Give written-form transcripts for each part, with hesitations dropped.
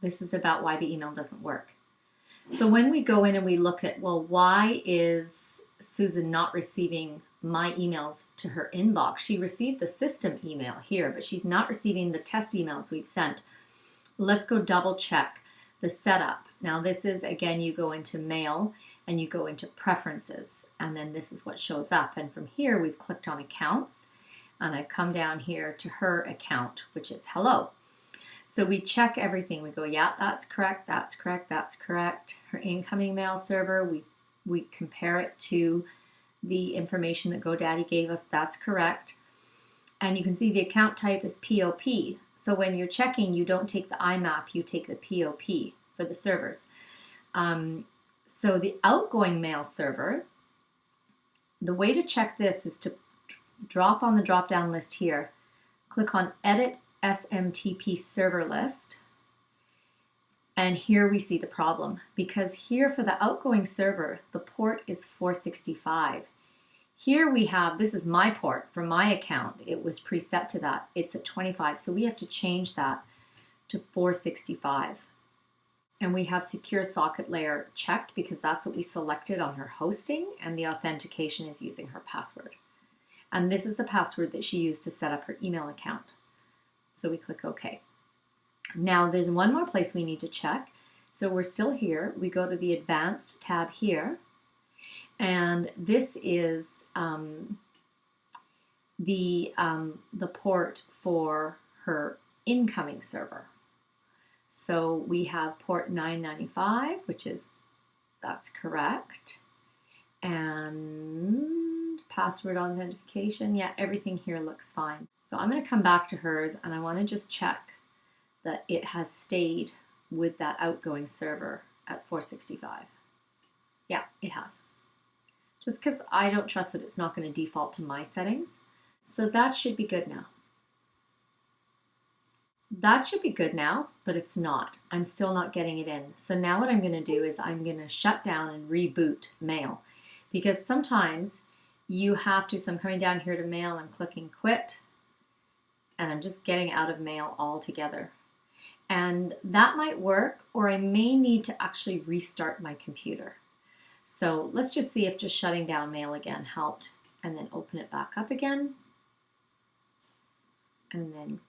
This is about why the email doesn't work. So when we go in and we look at, well, why is Susan not receiving my emails to her inbox? She received the system email here, but she's not receiving the test emails we've sent. Let's go double check the setup. Now this is, again, you go into mail and you go into preferences, and then this is what shows up. And from here, we've clicked on accounts, and I've come down here to her account, which is hello. So we check everything. We go, yeah, that's correct, that's correct, that's correct. Her incoming mail server, we compare it to the information that GoDaddy gave us. That's correct. And you can see the account type is POP. So when you're checking, you don't take the IMAP, you take the POP for the servers. So the outgoing mail server, the way to check this is to drop on the drop-down list here, click on Edit SMTP Server List, and here we see the problem, because here for the outgoing server, the port is 465. Here we have, this is my port for my account. It was preset to that. It's at 25, so we have to change that to 465. And we have secure socket layer checked because that's what we selected on her hosting, and the authentication is using her password. And this is the password that she used to set up her email account. So we click OK. Now there's one more place we need to check. So we're still here. We go to the Advanced tab here. And this is the port for her incoming server. So we have port 995, which is, that's correct. And password authentication, yeah, everything here looks fine. So I'm going to come back to hers, and I want to just check that it has stayed with that outgoing server at 465. Yeah, it has. Just because I don't trust that it's not going to default to my settings. So that should be good now. That should be good now, but it's not. I'm still not getting it in. So now what I'm going to do is I'm going to shut down and reboot mail, because sometimes you have to, so I'm coming down here to mail, I'm clicking quit, and I'm just getting out of mail altogether. And that might work, or I may need to actually restart my computer. So let's just see if just shutting down mail again helped, and then open it back up again. And then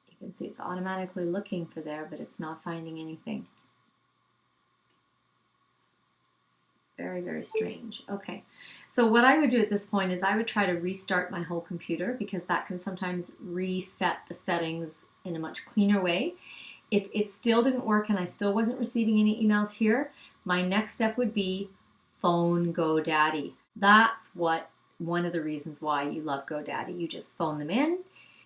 you can see it's automatically looking for there, but it's not finding anything. Very, very strange. Okay, so what I would do at this point is I would try to restart my whole computer, because that can sometimes reset the settings in a much cleaner way. If it still didn't work and I still wasn't receiving any emails here, my next step would be phone GoDaddy. That's one of the reasons why you love GoDaddy. You just phone them in.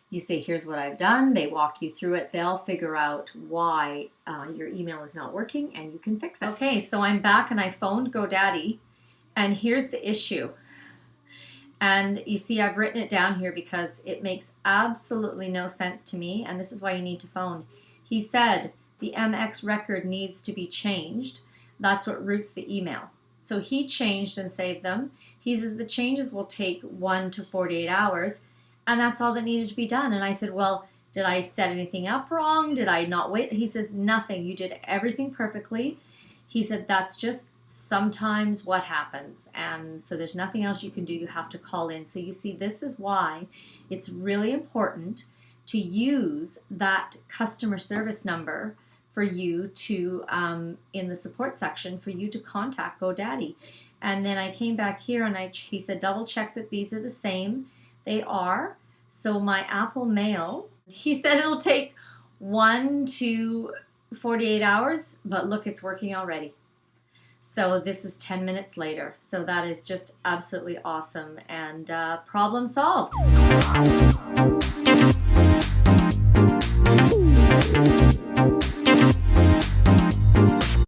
You say, here's what I've done. They walk you through it. They'll figure out why your email is not working, and you can fix it. Okay, so I'm back and I phoned GoDaddy, and here's the issue. And you see I've written it down here because it makes absolutely no sense to me, and this is why you need to phone. He said the MX record needs to be changed. That's what routes the email. So he changed and saved them. He says the changes will take 1 to 48 hours. And that's all that needed to be done. And I said, well, did I set anything up wrong? Did I not wait? He says, nothing. You did everything perfectly. He said, that's just sometimes what happens. And so there's nothing else you can do. You have to call in. So you see, this is why it's really important to use that customer service number for you to, in the support section, for you to contact GoDaddy. And then I came back here and he said, double check that these are the same. They are. So my Apple Mail, he said it'll take 1 to 48 hours, but look, it's working already. So this is 10 minutes later. So that is just absolutely awesome, and problem solved.